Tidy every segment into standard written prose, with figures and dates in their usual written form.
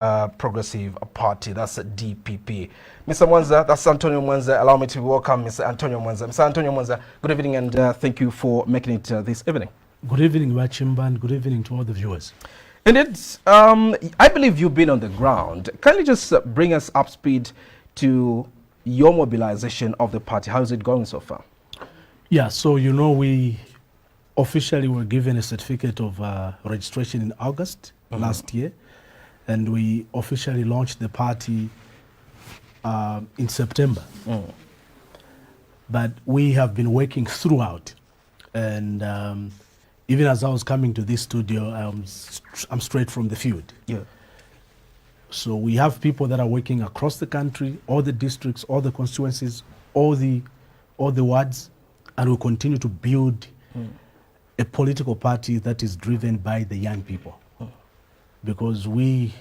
Progressive Party, that's a DPP. Mr. Mwanza, that's Antonio Mwanza. Allow me to welcome Mr. Antonio Mwanza. Mr. Antonio Mwanza, good evening and thank you for making it this evening. Good evening, Wachimba, and good evening to all the viewers. Indeed, I believe you've been on the ground. Can you just bring us up speed to your mobilization of the party? How is it going so far? Yeah, so we officially were given a certificate of registration in August last year, and we officially launched the party in September. But we have been working throughout, and even as I was coming to this studio, I'm straight from the field. Yeah. So we have people that are working across the country, all the districts, all the constituencies, all the wards, and we continue to build a political party that is driven by the young people. Because we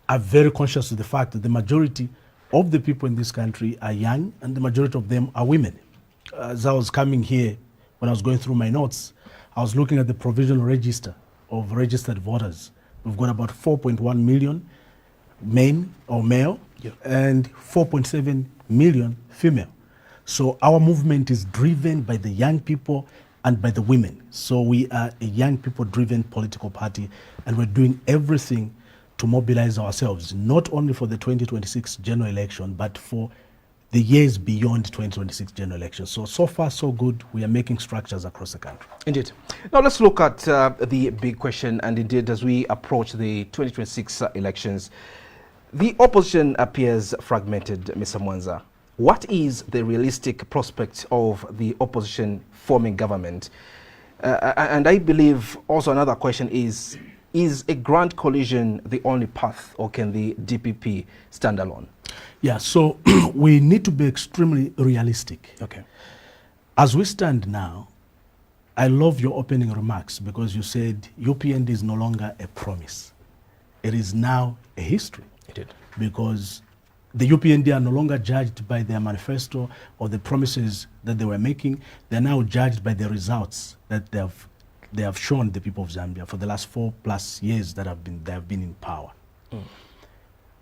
are very conscious of the fact that the majority of the people in this country are young, and the majority of them are women. As I was coming here, when I was going through my notes, I was looking at the provisional register of registered voters. We've got about 4.1 million men or male, and 4.7 million female. So our movement is driven by the young people and by the women. So we are a young people-driven political party, and we're doing everything to mobilize ourselves, not only for the 2026 general election, but for the years beyond 2026 general election. So far, so good. We are making structures across the country. Indeed. Now let's look at the big question, and indeed as we approach the 2026 elections, the opposition appears fragmented, Mr. Mwanza. What is the realistic prospect of the opposition forming government? And I believe also another question is a grand coalition the only path, or can the DPP stand alone? Yeah, so we need to be extremely realistic. Okay. As we stand now, I love your opening remarks because you said UPND is no longer a promise. It is now a history. It did. Because the UPND are no longer judged by their manifesto or the promises that they were making. They're now judged by the results that they have shown the people of Zambia for the last 4+ years that they have been in power.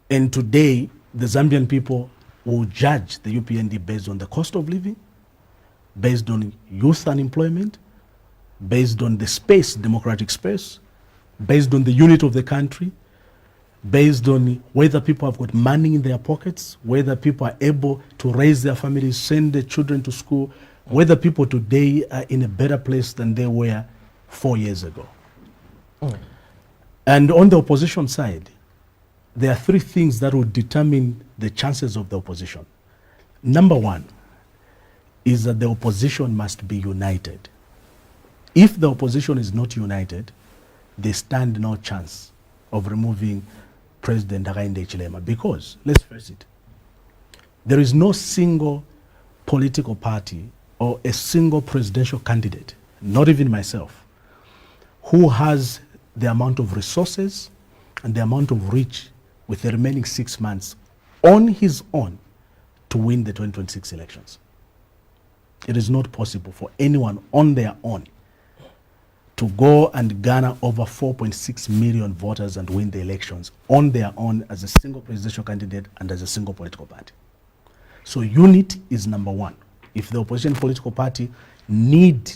And today, the Zambian people will judge the UPND based on the cost of living, based on youth unemployment, based on the space, democratic space, based on the unit of the country, based on whether people have got money in their pockets, whether people are able to raise their families, send their children to school, whether people today are in a better place than they were 4 years ago. And on the opposition side, there are 3 things that will determine the chances of the opposition. Number 1 is that the opposition must be united. If the opposition is not united, they stand no chance of removing President Hakainde Hichilema, because, let's face it, there is no single political party or a single presidential candidate, not even myself, who has the amount of resources and the amount of reach with the remaining 6 months on his own to win the 2026 elections. It is not possible for anyone on their own to go and garner over 4.6 million voters and win the elections on their own as a single presidential candidate and as a single political party. So unity is number 1. If the opposition political party need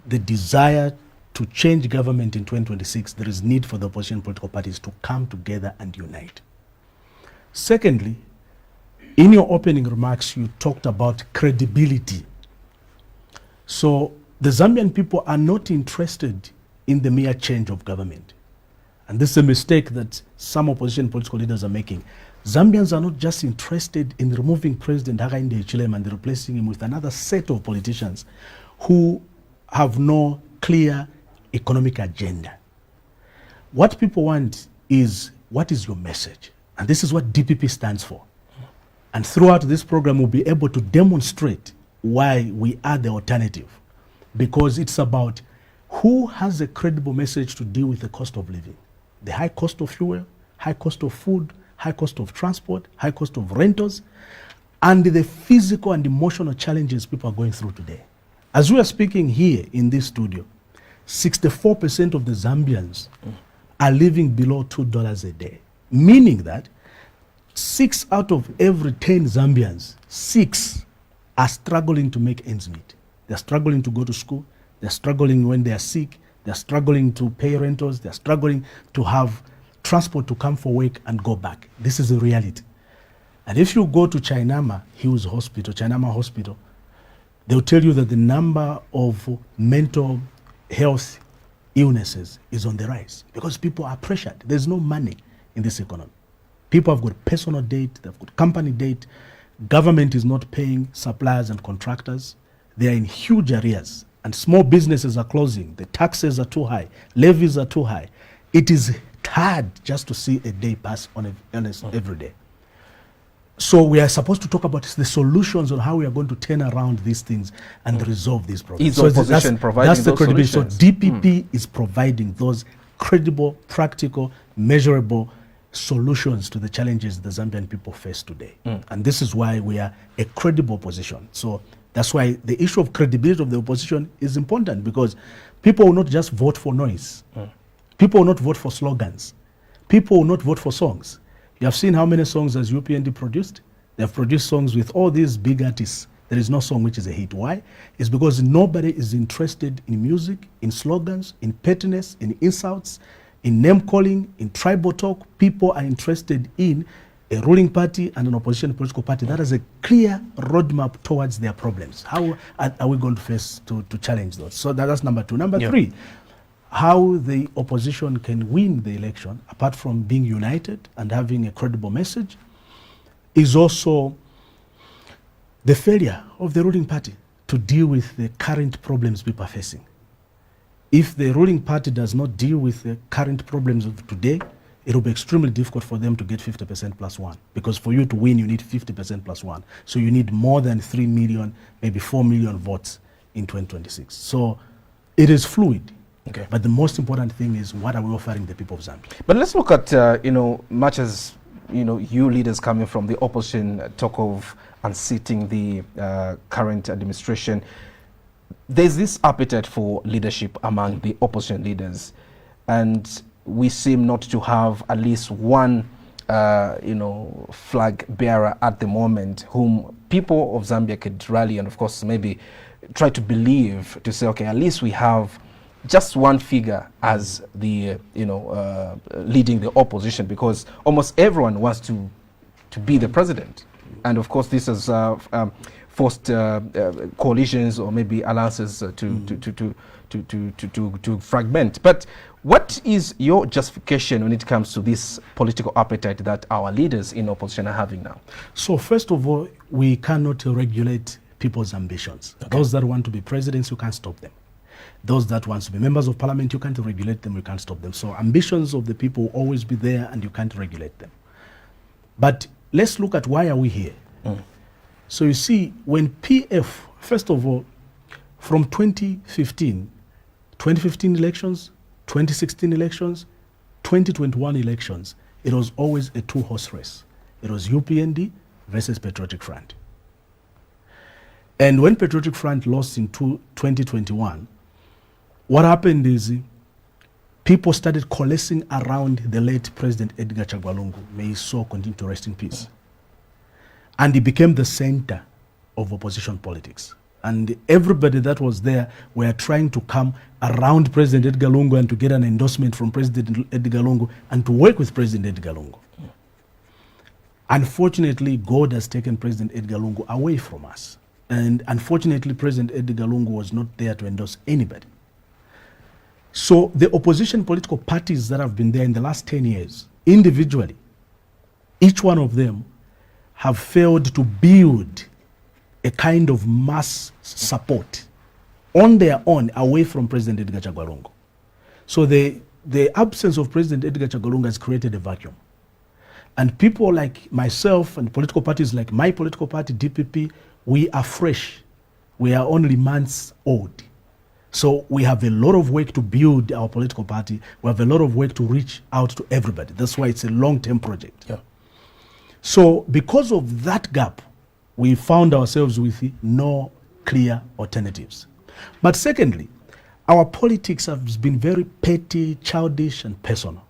the desire to change government in 2026, there is need for the opposition political parties to come together and unite. Secondly, in your opening remarks, you talked about credibility. So the Zambian people are not interested in the mere change of government. And this is a mistake that some opposition political leaders are making. Zambians are not just interested in removing President Hakainde Hichilema and replacing him with another set of politicians who have no clear economic agenda. What people want is, what is your message? And this is what DPP stands for. And throughout this program, we'll be able to demonstrate why we are the alternative. Because it's about who has a credible message to deal with the cost of living. The high cost of fuel, high cost of food, high cost of transport, high cost of rentals, and the physical and emotional challenges people are going through today. As we are speaking here in this studio, 64% of the Zambians are living below $2 a day, meaning that 6 out of every 10 Zambians, 6 are struggling to make ends meet. They're struggling to go to school. They're struggling when they are sick. They're struggling to pay rentals. They're struggling to have transport to come for work and go back. This is the reality. And if you go to Chainama Hospital, they'll tell you that the number of mental health illnesses is on the rise because people are pressured. There's no money in this economy. People have got personal debt, they've got company debt. Government is not paying suppliers and contractors. They are in huge arrears. And small businesses are closing. The taxes are too high. Levies are too high. It is hard just to see a day pass on every day. So we are supposed to talk about the solutions on how we are going to turn around these things and resolve these problems. Is opposition providing those solutions? So DPP is providing those credible, practical, measurable solutions to the challenges the Zambian people face today. And this is why we are a credible opposition. So that's why the issue of credibility of the opposition is important, because people will not just vote for noise. People will not vote for slogans. People will not vote for songs. You have seen how many songs has UPND produced? They have produced songs with all these big artists. There is no song which is a hit. Why? It's because nobody is interested in music, in slogans, in pettiness, in insults, in name calling, in tribal talk. People are interested in a ruling party and an opposition political party that has a clear roadmap towards their problems. How are we going to face to challenge those? So that's number two. Number three, how the opposition can win the election, apart from being united and having a credible message, is also the failure of the ruling party to deal with the current problems people are facing. If the ruling party does not deal with the current problems of today, it will be extremely difficult for them to get 50% plus one. Because for you to win, you need 50% plus one. So you need more than 3 million, maybe 4 million votes in 2026. So it is fluid. Okay. But the most important thing is, what are we offering the people of Zambia? But let's look at, much as, you leaders coming from the opposition talk of unseating the current administration, there's this appetite for leadership among the opposition leaders. And we seem not to have at least one, flag bearer at the moment whom people of Zambia could rally and, of course, maybe try to believe to say, okay, at least we have just one figure as the, leading the opposition, because almost everyone wants to be the president. And of course, this has forced coalitions or maybe alliances to fragment. But what is your justification when it comes to this political appetite that our leaders in opposition are having now? So first of all, we cannot regulate people's ambitions. Okay. Those that want to be presidents, you can't stop them. Those that want to be members of parliament, you can't regulate them, you can't stop them. So ambitions of the people will always be there and you can't regulate them. But let's look at why are we here. So you see, when PF, first of all, from 2015 elections, 2016 elections, 2021 elections, it was always a two-horse race. It was UPND versus Patriotic Front. And when Patriotic Front lost in 2021, what happened is people started coalescing around the late President Edgar Chagwa, may his soul continue to rest in peace. And he became the center of opposition politics. And everybody that was there were trying to come around President Edgar Lungu and to get an endorsement from President Edgar Lungu and to work with President Edgar Lungu. Unfortunately, God has taken President Edgar Lungu away from us. And unfortunately, President Edgar Lungu was not there to endorse anybody. So the opposition political parties that have been there in the last 10 years, individually, each one of them have failed to build a kind of mass support on their own away from President Edgar Chagwa. So the absence of President Edgar Chagwa has created a vacuum. And people like myself and political parties like my political party, DPP, we are fresh. We are only months old. So we have a lot of work to build our political party. We have a lot of work to reach out to everybody. That's why it's a long-term project. Yeah. So because of that gap, we found ourselves with no clear alternatives. But secondly, our politics has been very petty, childish, and personal.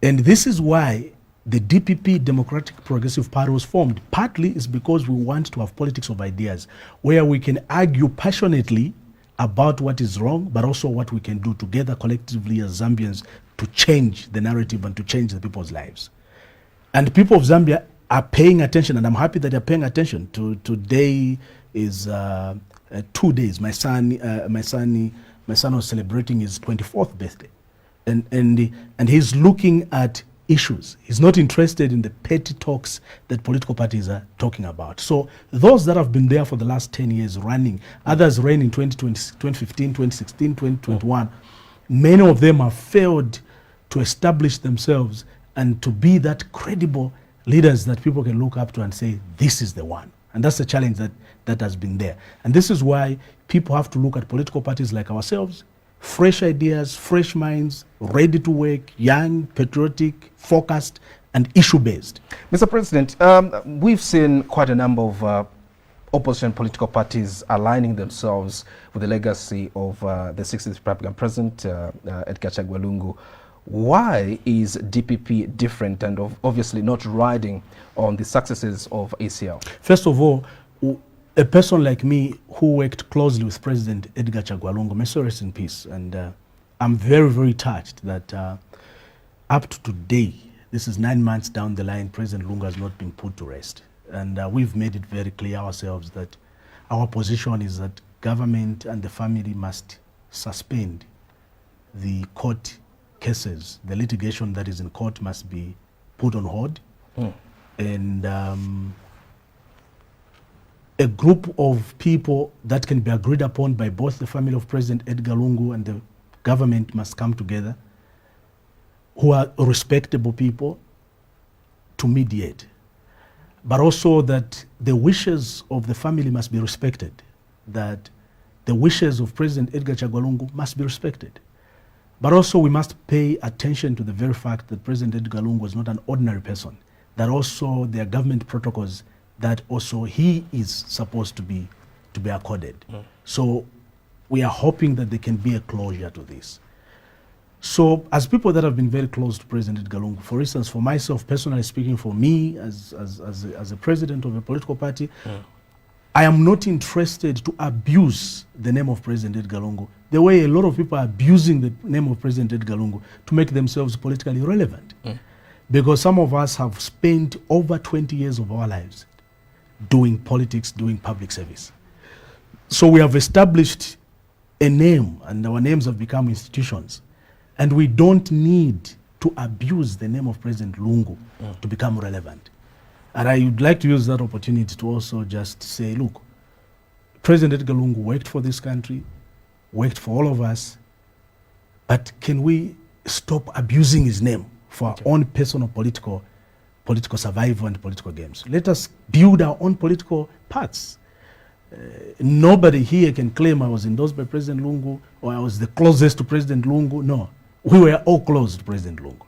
And this is why the DPP, Democratic Progressive Party, was formed. Partly is because we want to have politics of ideas where we can argue passionately about what is wrong, but also what we can do together collectively as Zambians to change the narrative and to change the people's lives. And the people of Zambia are paying attention, and I'm happy that they're paying attention. Today is 2 days. My son was celebrating his 24th birthday, and he's looking at issues. He's not interested in the petty talks that political parties are talking about. So those that have been there for the last 10 years running, others ran in 2020, 2015, 2016, 2021, many of them have failed to establish themselves and to be that credible leaders that people can look up to and say, this is the one. And that's the challenge that has been there. And this is why people have to look at political parties like ourselves, fresh ideas, fresh minds, ready to work, young, patriotic, focused, and issue-based. Mr. President, we've seen quite a number of opposition political parties aligning themselves with the legacy of the 60th Republican President, Edgar Chagwa Lungu. Why is DPP different and obviously not riding on the successes of ACL? First of all, a person like me who worked closely with President Edgar Chagwa Lungu, may so rest in peace, and I'm very, very touched that up to today, this is 9 months down the line, President Lungu has not been put to rest. And we've made it very clear ourselves that our position is that government and the family must suspend the court cases. The litigation that is in court must be put on hold. And a group of people that can be agreed upon by both the family of President Edgar Lungu and the government must come together, who are respectable people, to mediate. But also that the wishes of the family must be respected, that the wishes of President Edgar Chagwa Lungu must be respected. But also we must pay attention to the very fact that President Edgar Lungu was not an ordinary person, that also there are government protocols that also he is supposed to be accorded. So we are hoping that there can be a closure to this. So as people that have been very close to President Edgar Lungu, for instance, for myself, personally speaking, for me as a president of a political party, I am not interested to abuse the name of President Edgar Lungu the way a lot of people are abusing the name of President Edgar Lungu to make themselves politically relevant. Because some of us have spent over 20 years of our lives doing politics, doing public service. So we have established a name, and our names have become institutions. And we don't need to abuse the name of President Lungu to become relevant. And I would like to use that opportunity to also just say, look, President Edgar Lungu worked for this country, worked for all of us, but can we stop abusing his name for our own personal political survival and political games? Let us build our own political paths. Nobody here can claim I was endorsed by President Lungu or I was the closest to President Lungu. No, we were all close to President Lungu.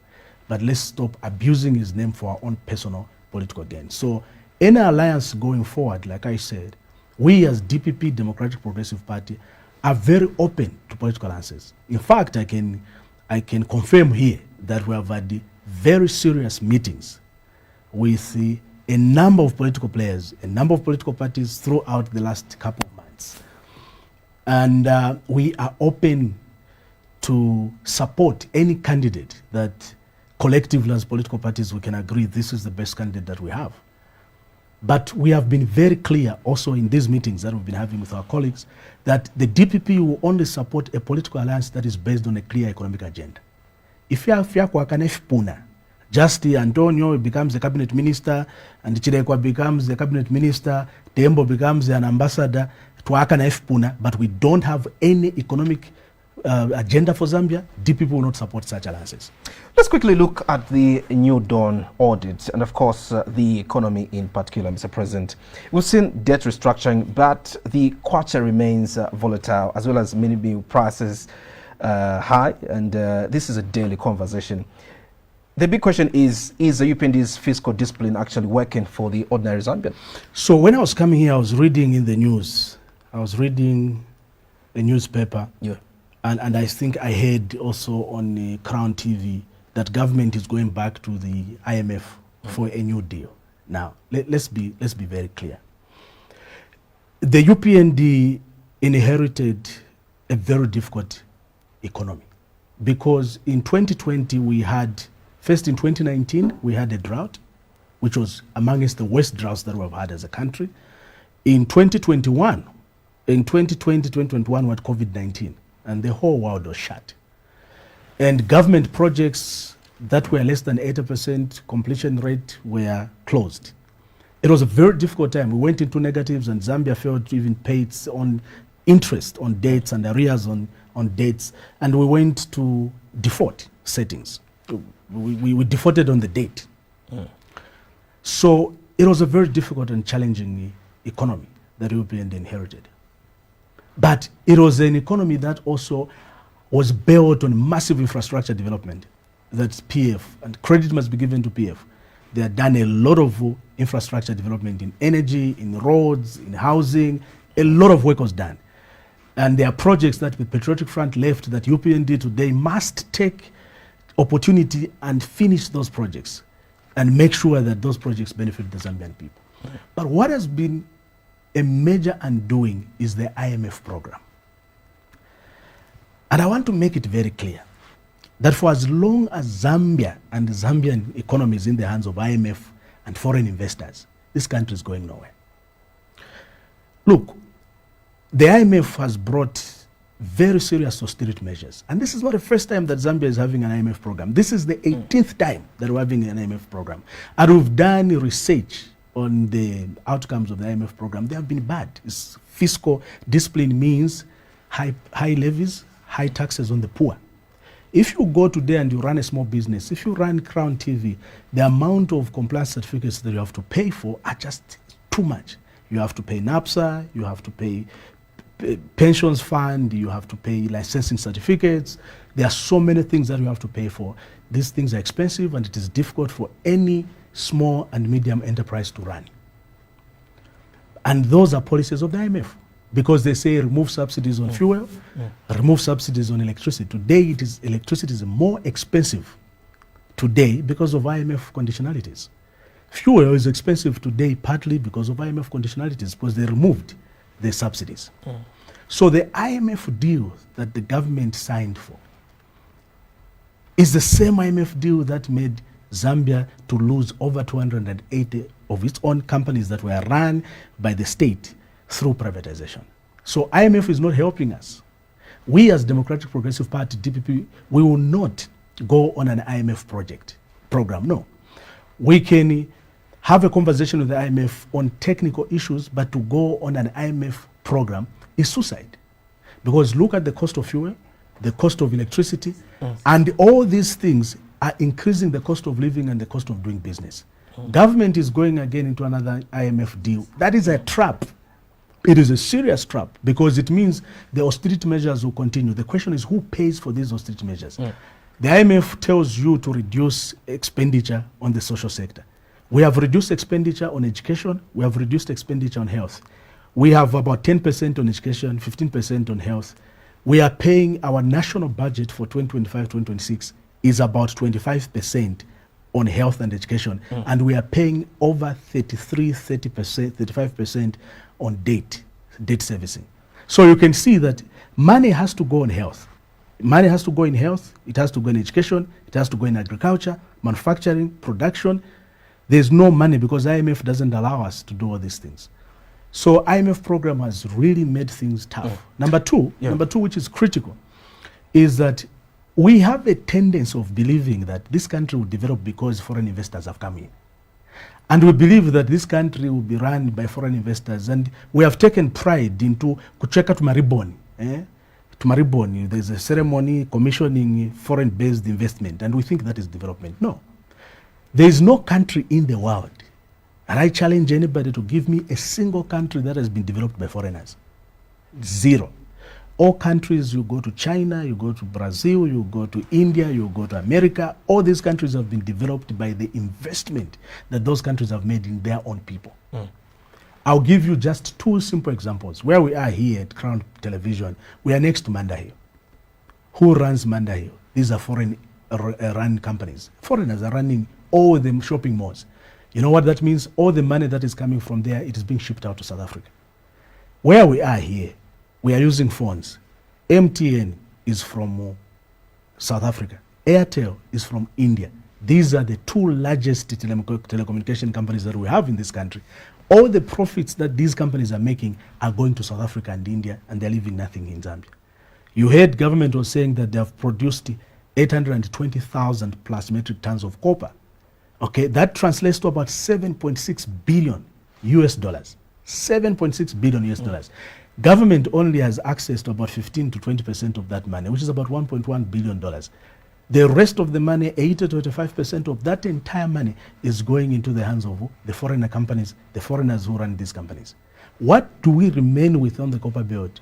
But let's stop abusing his name for our own personal political gain. So any alliance going forward, like I said, we as DPP, Democratic Progressive Party, are very open to political alliances. In fact, I can confirm here that we have had very serious meetings with a number of political players, a number of political parties throughout the last couple of months. And we are open to support any candidate that collectively as political parties we can agree this is the best candidate that we have. But we have been very clear also in these meetings that we've been having with our colleagues that the DPP will only support a political alliance that is based on a clear economic agenda. If you have Puna, just Antonio becomes the cabinet minister and Chidekwa becomes the cabinet minister, Tembo becomes an ambassador to Puna, but we don't have any economic agenda for Zambia, DPP will not support such alliances. Let's quickly look at the New Dawn audit and, of course, the economy in particular, Mr. President. We've seen debt restructuring, but the kwacha remains volatile, as well as many meal prices high, and this is a daily conversation. The big question is the UPND's fiscal discipline actually working for the ordinary Zambian? So when I was coming here, I was reading in the news. I was reading a newspaper. Yeah. And I think I heard also on Crown TV that government is going back to the IMF for a new deal. Now, let's be very clear. The UPND inherited a very difficult economy because in 2020 we had, first in 2019 we had a drought, which was amongst the worst droughts that we've had as a country. In 2021, in 2021 we had COVID-19 and the whole world was shut. And government projects that were less than 80% completion rate were closed. It was a very difficult time. We went into negatives and Zambia failed to even pay its own interest on debts and arrears on debts. And we went to default settings. We defaulted on the debt. So it was a very difficult and challenging economy that UPND inherited. But it was an economy that also was built on massive infrastructure development. That's PF, and credit must be given to PF. They have done a lot of infrastructure development in energy, in roads, in housing. A lot of work was done. And there are projects that the Patriotic Front left that UPND today must take opportunity and finish those projects and make sure that those projects benefit the Zambian people. But what has been a major undoing is the IMF program. And I want to make it very clear that for as long as Zambia and the Zambian economy is in the hands of IMF and foreign investors, this country is going nowhere. Look, the IMF has brought very serious austerity measures. And this is not the first time that Zambia is having an IMF program. This is the 18th time that we're having an IMF program. And we've done research on the outcomes of the IMF program. They have been bad. It's fiscal discipline means high levies, high taxes on the poor. If you go today and you run a small business, if you run Crown TV, the amount of compliance certificates that you have to pay for are just too much. You have to pay NAPSA, you have to pay pensions fund, you have to pay licensing certificates. There are so many things that you have to pay for. These things are expensive and it is difficult for any small and medium enterprise to run. And those are policies of the IMF. Because they say remove subsidies on fuel, remove subsidies on electricity. Today, electricity is more expensive today because of IMF conditionalities. Fuel is expensive today partly because of IMF conditionalities, because they removed the subsidies. So the IMF deal that the government signed for is the same IMF deal that made Zambia to lose over 280 of its own companies that were run by the state through privatization. So IMF is not helping us. We as Democratic Progressive Party, DPP, we will not go on an IMF program, no. We can have a conversation with the IMF on technical issues, but to go on an IMF program is suicide. Because look at the cost of fuel, the cost of electricity, and all these things are increasing the cost of living and the cost of doing business. Government is going again into another IMF deal. That is a trap. It is a serious trap because it means the austerity measures will continue. The question is who pays for these austerity measures? The IMF tells you to reduce expenditure on the social sector. We have reduced expenditure on education. We have reduced expenditure on health. We have about 10% on education, 15% on health. We are paying our national budget for 2025-2026 is about 25% on health and education. And we are paying over 35% on debt servicing. So you can see that money has to go on health. Money has to go in health, it has to go in education, it has to go in agriculture, manufacturing, production. There's no money because IMF doesn't allow us to do all these things. So IMF program has really made things tough. Number two, which is critical, is that we have a tendency of believing that this country will develop because foreign investors have come in. And we believe that this country will be run by foreign investors. And we have taken pride into kucheka tumariboni. Tumariboni, there's a ceremony commissioning foreign-based investment. And we think that is development. No. There is no country in the world. And I challenge anybody to give me a single country that has been developed by foreigners. Zero. All countries, you go to China, you go to Brazil, you go to India, you go to America, all these countries have been developed by the investment that those countries have made in their own people. I'll give you just two simple examples. Where we are here at Crown Television, we are next to Manda Hill. Who runs Manda Hill? These are foreign run companies. Foreigners are running all the shopping malls. You know what that means? All the money that is coming from there, it is being shipped out to South Africa. Where we are here, we are using phones. MTN is from South Africa. Airtel is from India. These are the two largest telecommunication companies that we have in this country. All the profits that these companies are making are going to South Africa and India, and they're leaving nothing in Zambia. You heard government was saying that they have produced 820,000 plus metric tons of copper. Okay, that translates to about 7.6 billion US dollars. 7.6 billion US dollars. Government only has access to about 15 to 20% of that money, which is about 1.1 billion dollars. The rest of the money, 80 to 85% of that entire money, is going into the hands of the foreigner companies, the foreigners who run these companies. What do we remain with on the copper belt?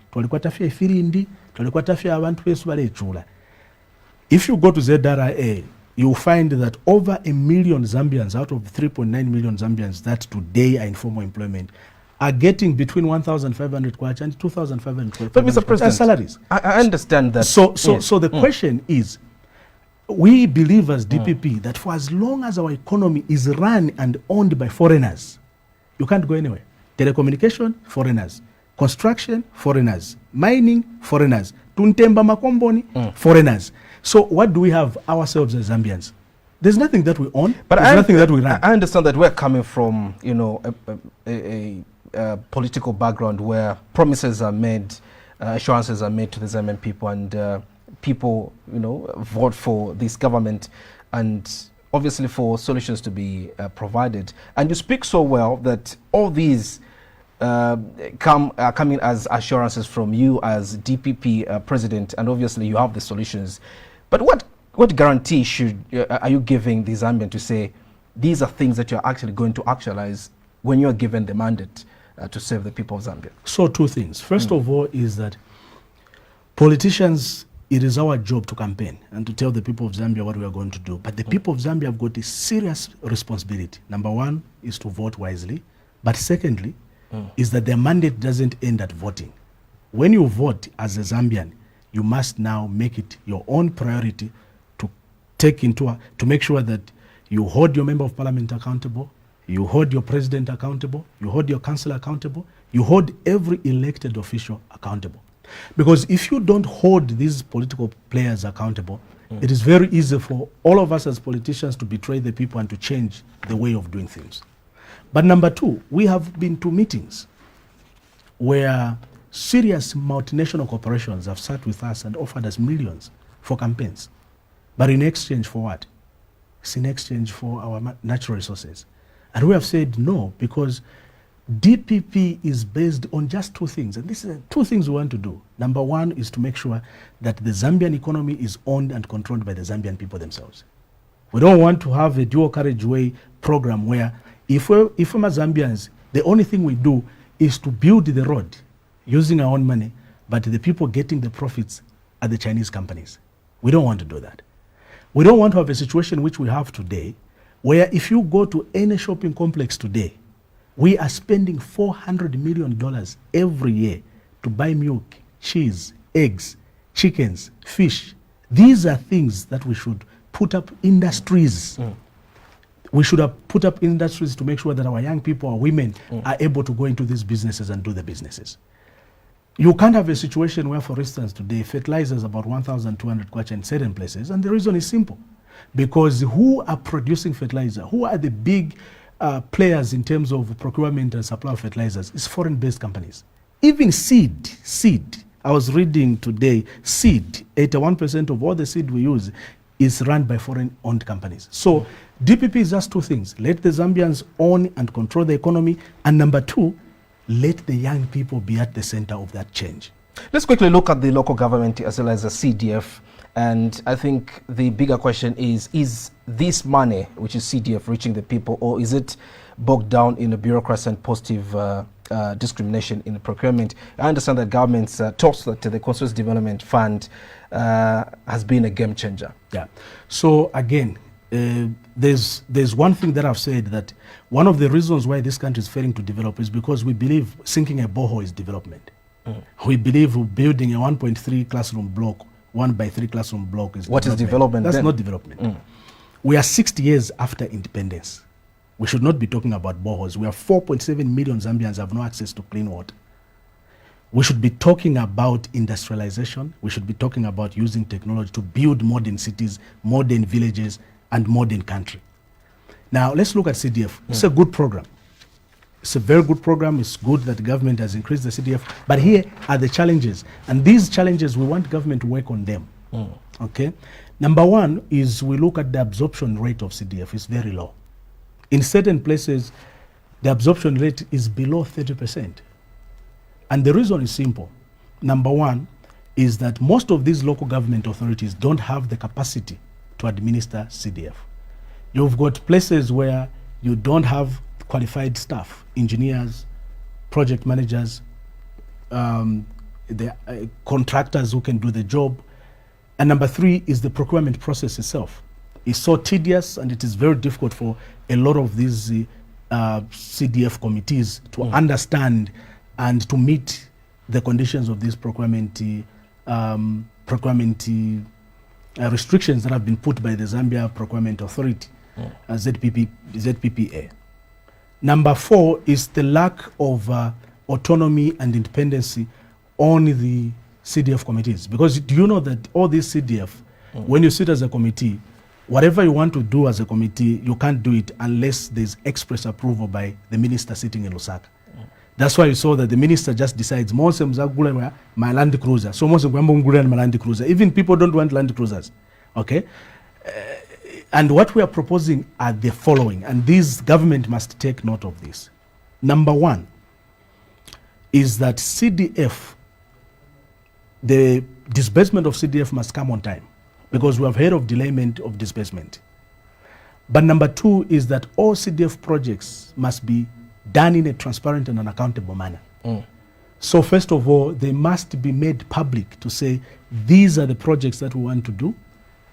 If you go to ZRA, you'll find that over 1 million Zambians out of 3.9 million Zambians that today are in formal employment are getting between 1,500 kwacha and 2,500 kwacha. But Mr. President, salaries. I understand that. So the question is, we believe as DPP that for as long as our economy is run and owned by foreigners, you can't go anywhere. Telecommunication, foreigners. Construction, foreigners. Mining, foreigners. Tuntemba makomboni, foreigners. So what do we have ourselves as Zambians? There's nothing that we own. But there's nothing that we run. I understand that we're coming from, you know, a political background where promises are made, assurances are made to the Zambian people, and people, you know, vote for this government, and obviously for solutions to be provided. And you speak so well that all these are coming as assurances from you as DPP president, and obviously you have the solutions. But what guarantee are you giving the Zambian to say these are things that you're actually going to actualize when you're given the mandate to serve the people of Zambia? So two things. First of all is that politicians, it is our job to campaign and to tell the people of Zambia what we are going to do. But the people of Zambia have got a serious responsibility. Number one is to vote wisely. But secondly, is that their mandate doesn't end at voting. When you vote as a Zambian, you must now make it your own priority to to make sure that you hold your member of parliament accountable, you hold your president accountable, you hold your councillor accountable, you hold every elected official accountable. Because if you don't hold these political players accountable, it is very easy for all of us as politicians to betray the people and to change the way of doing things. But number two, we have been to meetings where serious multinational corporations have sat with us and offered us millions for campaigns. But in exchange for what? It's in exchange for our natural resources. And we have said no, because DPP is based on just two things. And these are two things we want to do. Number one is to make sure that the Zambian economy is owned and controlled by the Zambian people themselves. We don't want to have a dual carriageway program where if we're Zambians, the only thing we do is to build the road using our own money, but the people getting the profits are the Chinese companies. We don't want to do that. We don't want to have a situation which we have today, where if you go to any shopping complex today, we are spending $400 million every year to buy milk, cheese, eggs, chickens, fish. These are things that we should put up industries. We should have put up industries to make sure that our young people, our women, are able to go into these businesses and do the businesses. You can't have a situation where, for instance, today, fertilizer is about 1,200 kwacha in certain places, and the reason is simple. Because who are producing fertilizer? Who are the big players in terms of procurement and supply of fertilizers? It's foreign-based companies. Even seed. I was reading today, seed, 81% of all the seed we use is run by foreign-owned companies. So DPP is just two things. Let the Zambians own and control the economy, and number two, let the young people be at the center of that change. Let's quickly look at the local government as well as the CDF. And I think the bigger question is this money, which is CDF, reaching the people, or is it bogged down in a bureaucracy and positive discrimination in the procurement? I understand that government's talks that the Constituency Development Fund has been a game changer. Yeah. So again, there's one thing that I've said, that one of the reasons why this country is failing to develop is because we believe sinking a borehole is development. We believe building a 1.3 classroom block 1x3 classroom block is what is development? That's then? not development. We are 60 years after independence. We should not be talking about boreholes. We have 4.7 million Zambians have no access to clean water. We should be talking about industrialization. We should be talking about using technology to build modern cities, modern villages, and modern country. Now, let's look at CDF. It's a good program. It's a very good program. It's good that the government has increased the CDF. But here are the challenges. And these challenges, we want government to work on them. Okay? Number one is we look at the absorption rate of CDF. It's very low. In certain places, the absorption rate is below 30%. And the reason is simple. Number one is that most of these local government authorities don't have the capacity to administer CDF. You've got places where you don't have qualified staff, engineers, project managers, contractors who can do the job. And number three is the procurement process itself. It's so tedious and it is very difficult for a lot of these CDF committees to understand and to meet the conditions of these procurement restrictions that have been put by the Zambia Procurement Authority, ZPPA. Number four is the lack of autonomy and independency on the CDF committees. Because do you know that all these CDF, when you sit as a committee, whatever you want to do as a committee, you can't do it unless there's express approval by the minister sitting in Lusaka. That's why you saw that the minister just decides, my Land Cruiser. So my Land Cruiser. Even people don't want Land Cruisers. Okay? And what we are proposing are the following, and this government must take note of this. Number one is that CDF, the disbursement of CDF must come on time, because we have heard of delayment of disbursement. But number two is that all CDF projects must be done in a transparent and an accountable manner. So first of all, they must be made public to say, these are the projects that we want to do,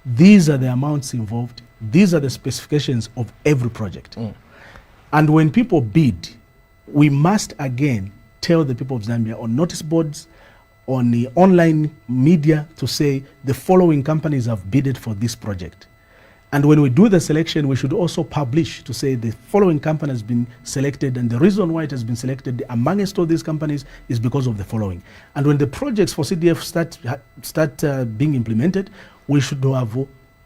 these are the amounts involved, these are the specifications of every project. And when people bid, we must again tell the people of Zambia on notice boards, on the online media, to say the following companies have bidded for this project. And when we do the selection, we should also publish to say the following company has been selected, and the reason why it has been selected amongst all these companies is because of the following. And when the projects for CDF start being implemented, we should have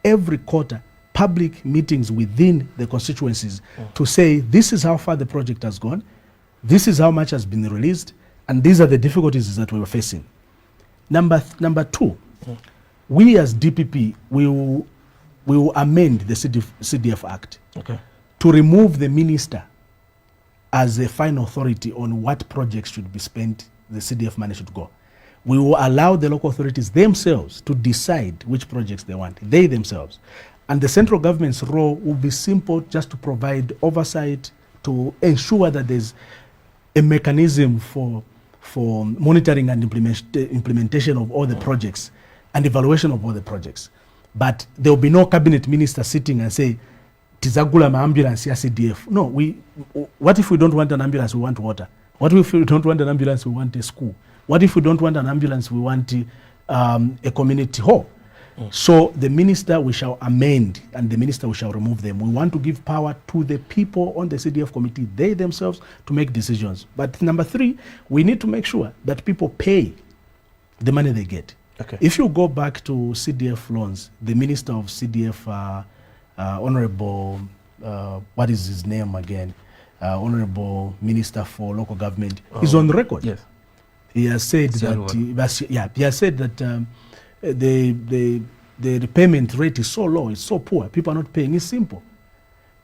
every quarter public meetings within the constituencies to say, this is how far the project has gone, this is how much has been released, and these are the difficulties that we were facing. Number two, we as DPP, we will amend the CDF Act to remove the minister as a final authority on what projects should be spent, the CDF money should go. We will allow the local authorities themselves to decide which projects they want, they themselves. And the central government's role will be simple, just to provide oversight, to ensure that there's a mechanism for monitoring and implementation of all the projects and evaluation of all the projects. But there will be no cabinet minister sitting and say, Tizagula ma ambulance ya CDF. No, what if we don't want an ambulance, we want water? What if we don't want an ambulance, we want a school? What if we don't want an ambulance, we want a community hall? So the minister, we shall amend, and the minister, we shall remove them. We want to give power to the people on the CDF committee, they themselves, to make decisions. But number three, we need to make sure that people pay the money they get. If you go back to CDF loans, the minister of CDF, Honorable, what is his name again? Honorable Minister for Local Government, is on the record. Yes. He has said that, he has said that the repayment rate is so low, it's so poor, people are not paying. It's simple.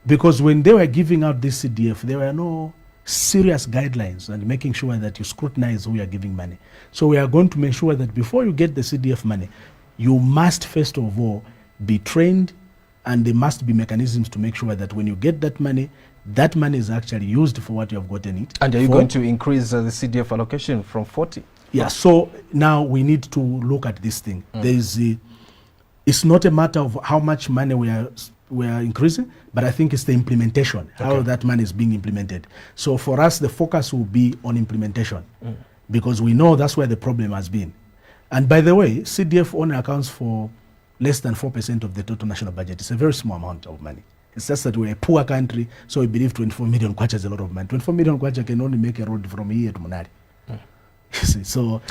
Because when they were giving out this CDF, there were no serious guidelines and making sure that you scrutinize who you are giving money. So we are going to make sure that before you get the CDF money, you must first of all be trained, and there must be mechanisms to make sure that when you get that money is actually used for what you have gotten it. And are you going to increase the CDF allocation from 40? Yeah, so now we need to look at this thing. It's not a matter of how much money we are increasing, but I think it's the implementation, how that money is being implemented. So for us, the focus will be on implementation, because we know that's where the problem has been. And by the way, CDF only accounts for less than 4% of the total national budget. It's a very small amount of money. It's just that we're a poor country, so we believe 24 million kwacha is a lot of money. 24 million kwacha can only make a road from here to Munari. You see, so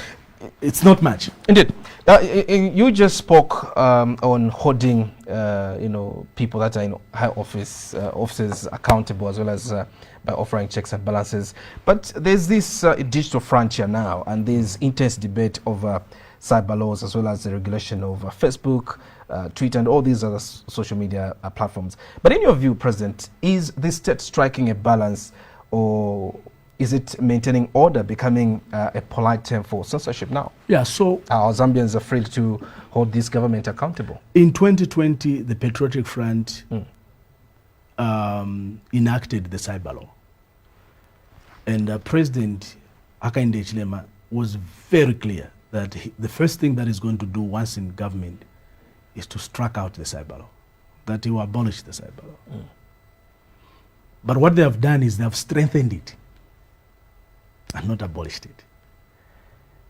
it's not much. Indeed. You just spoke on holding, people that are in high offices accountable, as well as by offering checks and balances. But there's this digital frontier now, and there's intense debate over cyber laws, as well as the regulation of Facebook, Twitter, and all these other social media platforms. But in your view, President, is the state striking a balance, or is it maintaining order becoming a polite term for censorship now? Yeah, so Are Zambians afraid to hold this government accountable? in 2020, the Patriotic Front enacted the cyber law. And President Hakainde Hichilema was very clear that the first thing that he's going to do once in government is to strike out the cyber law, that he will abolish the cyber law. But what they have done is they have strengthened it and not abolished it.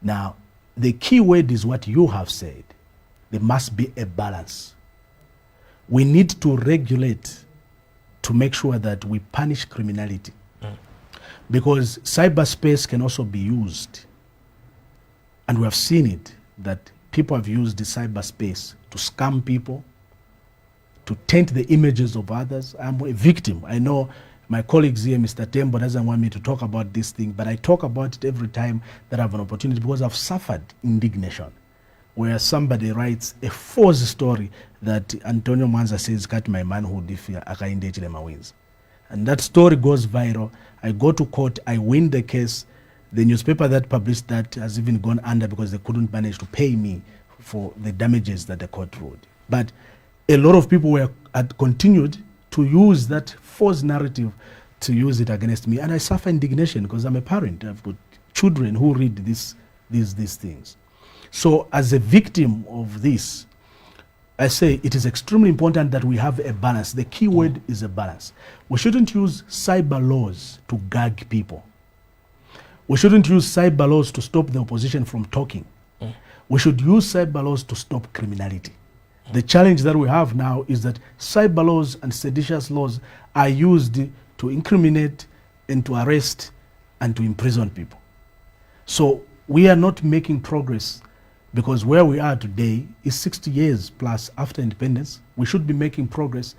Now, the key word is what you have said. There must be a balance. We need to regulate to make sure that we punish criminality. Because cyberspace can also be used, and we have seen it, that people have used the cyberspace to scam people, to taint the images of others. I'm a victim. I know my colleagues here, Mr. Tembo, doesn't want me to talk about this thing, but I talk about it every time that I have an opportunity, because I've suffered indignation where somebody writes a false story that Antonio Mwanza says, cut my manhood if Hakainde Hichilema wins. And that story goes viral. I go to court, I win the case. The newspaper that published that has even gone under because they couldn't manage to pay me for the damages that the court ruled. But a lot of people had continued to use that false narrative to use it against me. And I suffer indignation because I'm a parent. I've got children who read these things. So as a victim of this, I say it is extremely important that we have a balance. The key word is a balance. We shouldn't use cyber laws to gag people. We shouldn't use cyber laws to stop the opposition from talking. We should use cyber laws to stop criminality. The challenge that we have now is that cyber laws and seditious laws are used to incriminate and to arrest and to imprison people. So we are not making progress, because where we are today is 60 years plus after independence. We should be making progress.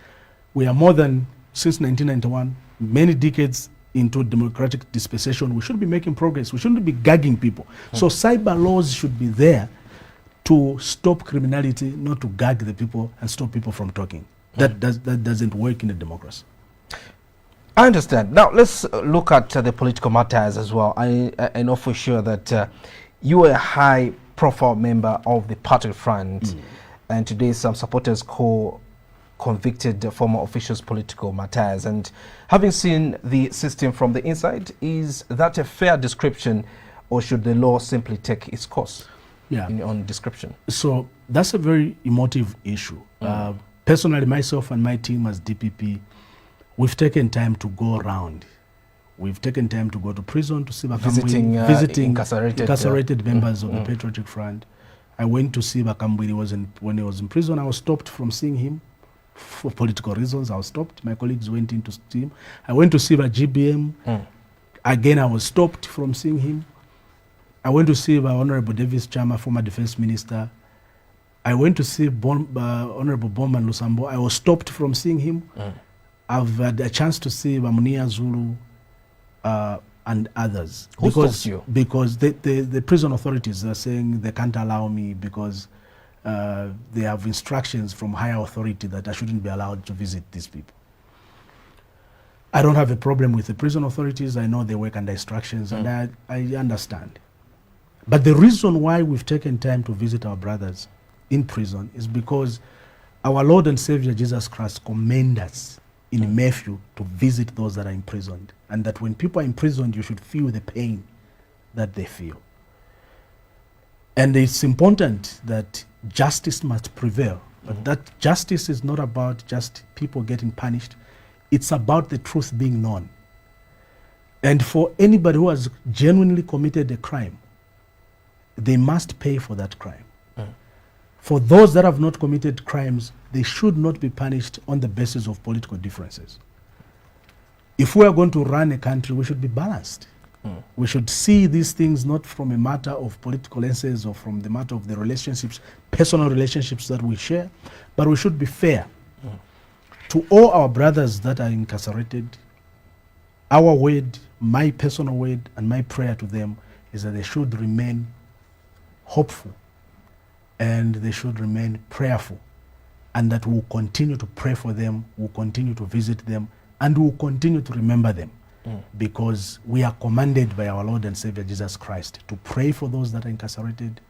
We are more than, since 1991, many decades into democratic dispensation. We should be making progress. We shouldn't be gagging people. So cyber laws should be there to stop criminality, not to gag the people and stop people from talking. That doesn't work in a democracy. I understand. Now let's look at the political matters as well. I know for sure that you are a high-profile member of the Patriotic Front, and today some supporters call convicted former officials political matters. And having seen the system from the inside, is that a fair description, or should the law simply take its course? On description? So that's a very emotive issue. Personally, myself and my team as DPP, we've taken time to go around. We've taken time to go to prison to see Bakambwini, visiting incarcerated members of the Patriotic Front. I went to see Bakambwini when he was in prison. I was stopped from seeing him for political reasons. I was stopped. My colleagues went in to see him. I went to see GBM. Again, I was stopped from seeing him. I went to see Honorable Davis Chama, former defense minister. I went to see Honorable Bomban Lusambo. I was stopped from seeing him. I've had a chance to see Munia Zulu and others. Who stopped you? Because the prison authorities are saying they can't allow me because they have instructions from higher authority that I shouldn't be allowed to visit these people. I don't have a problem with the prison authorities. I know they work under instructions, and I understand. But the reason why we've taken time to visit our brothers in prison is because our Lord and Savior Jesus Christ commends us in Matthew to visit those that are imprisoned, and that when people are imprisoned, you should feel the pain that they feel. And it's important that justice must prevail, but that justice is not about just people getting punished. It's about the truth being known. And for anybody who has genuinely committed a crime, they must pay for that crime. For those that have not committed crimes, they should not be punished on the basis of political differences. If we are going to run a country, we should be balanced. We should see these things not from a matter of political lenses or from the matter of the relationships, personal relationships that we share, but we should be fair. To all our brothers that are incarcerated, our word, my personal word, and my prayer to them is that they should remain hopeful and they should remain prayerful, and that we'll continue to pray for them, we'll continue to visit them, and we'll continue to remember them. Because we are commanded by our Lord and Savior Jesus Christ to pray for those that are incarcerated,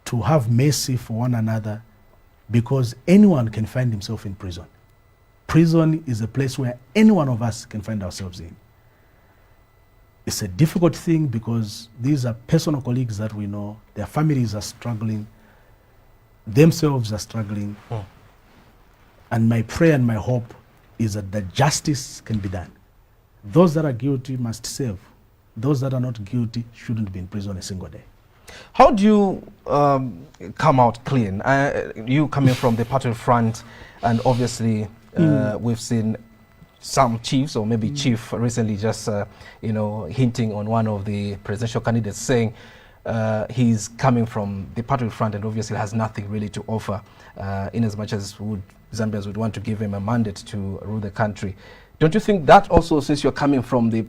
to have mercy for one another, because anyone can find himself in prison. Prison is a place where any one of us can find ourselves in. It's a difficult thing because these are personal colleagues that we know, their families are struggling, themselves are struggling, and my prayer and my hope is that the justice can be done. Those that are guilty must serve. Those that are not guilty shouldn't be in prison a single day. How do you come out clean? You coming from the party front, and obviously we've seen some chiefs, or maybe chief recently just hinting on one of the presidential candidates, saying he's coming from the party front and obviously has nothing really to offer, in as much as Zambians would want to give him a mandate to rule the country. Don't you think that also, since you're coming from the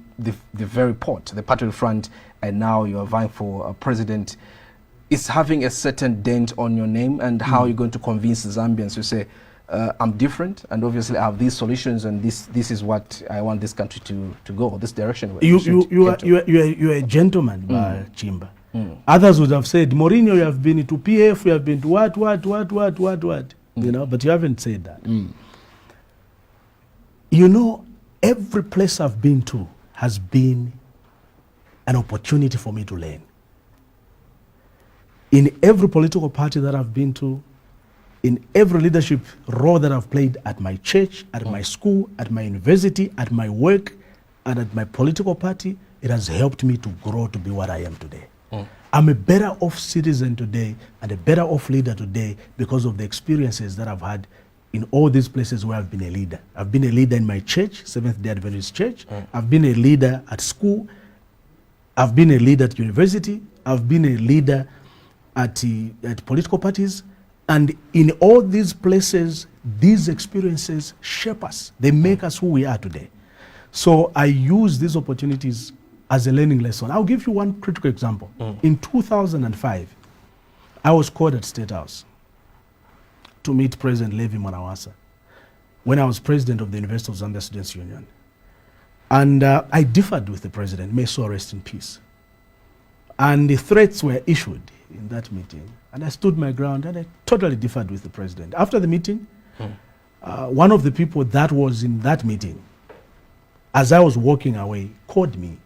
very pot, the party front, and now you're vying for a president, is having a certain dent on your name, and how you're going to convince Zambians to say, I'm different, and obviously I have these solutions, and this is what I want this country to go, this direction. You are a gentleman, Chimba. Others would have said, Mourinho, you have been to PF, you have been to what, you know, but you haven't said that. You know, every place I've been to has been an opportunity for me to learn. In every political party that I've been to, in every leadership role that I've played at my church, at my school, at my university, at my work, and at my political party, it has helped me to grow to be what I am today. I'm a better off citizen today and a better off leader today because of the experiences that I've had in all these places where I've been a leader. I've been a leader in my church, Seventh-day Adventist Church. I've been a leader at school. I've been a leader at university. I've been a leader at political parties. And in all these places, these experiences shape us. They make us who we are today. So I use these opportunities as a learning lesson. I'll give you one critical example. In 2005, I was called at State House to meet President Levi Mwanawasa when I was president of the University of Zambia Students' Union. And I differed with the president, may so rest in peace. And the threats were issued in that meeting. And I stood my ground and I totally differed with the president. After the meeting, one of the people that was in that meeting, as I was walking away, called me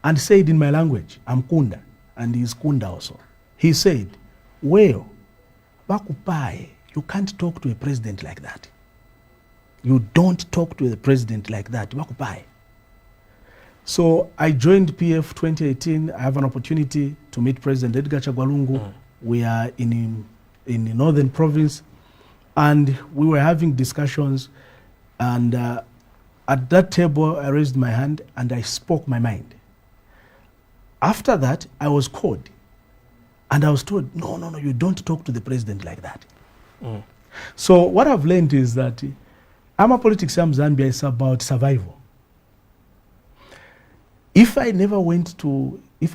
and said in my language, I'm Kunda, and he's Kunda also. He said, well, Bakupai, you can't talk to a president like that. You don't talk to a president like that, Bakupai. So I joined PF 2018. I have an opportunity to meet President Edgar Chagwalungu. We are in the northern province, and we were having discussions, and at that table I raised my hand and I spoke my mind. After that, I was called and I was told, no, you don't talk to the president like that. So what I've learned is that AMA Politics Zambia is about survival. If I